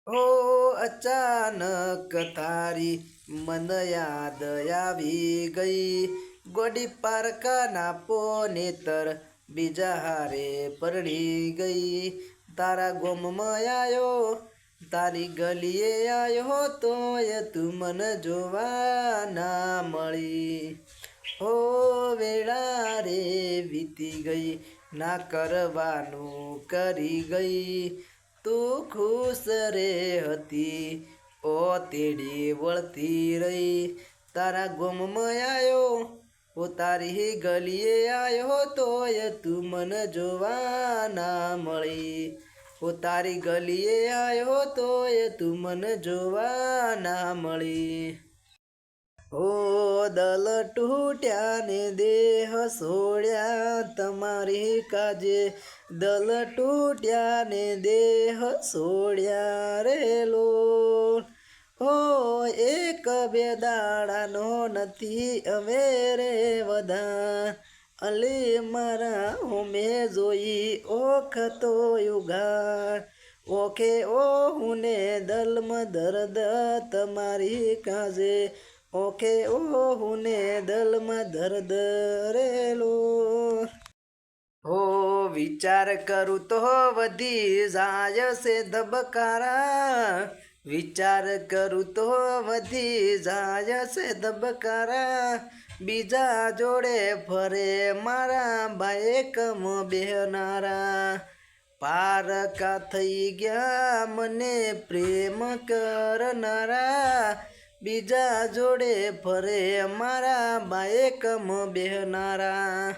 હો અચાનક તારી મન યાદ આવી ગઈ ગોડી પારકાના પોનેતર બીજા હારે પરણી ગઈ તારા ગોમમાં આયો તારી ગલીએ આયો તોય તું મન જોવા ના મળી હો વેળા રે વીતી ગઈ ના કરવાનું કરી ગઈ તું ખુશ રે હતી ઓ તેડી વળતી રહી તારા ગોમમાં આયો ઓ તારી ગલીએ આયો તોય તું મન જોવા ના મળી ઓ તારી ગલીએ આયો તોય તું મન જોવા ના મળી ઓ દલ તૂટ્યા ને દેહ સોડ્યા તમારી કાજે દલ તૂટ્યા ને દેહ સોડ્યા રેલો હો એક બે દાડાનો નથી અમે રે બધા અલી મારા હોમે જોઈ ઓખતો યુગાર ઓખે ઓહુને દલમ દર્દ તમારી કાજે ઓકે ઓહુને દલમાં દર્દ રેલો હો વિચાર કરું તો વધી જાય છે ધબકારા વિચાર કરું તો વધી જાય છે ધબકારા બીજા જોડે ફરે મારા બાઈકમ બેહનારા પારકા થઈ ગયા મને પ્રેમ કરનારા બીજા જોડે ફરે મારા બાઈકમ બેહનારા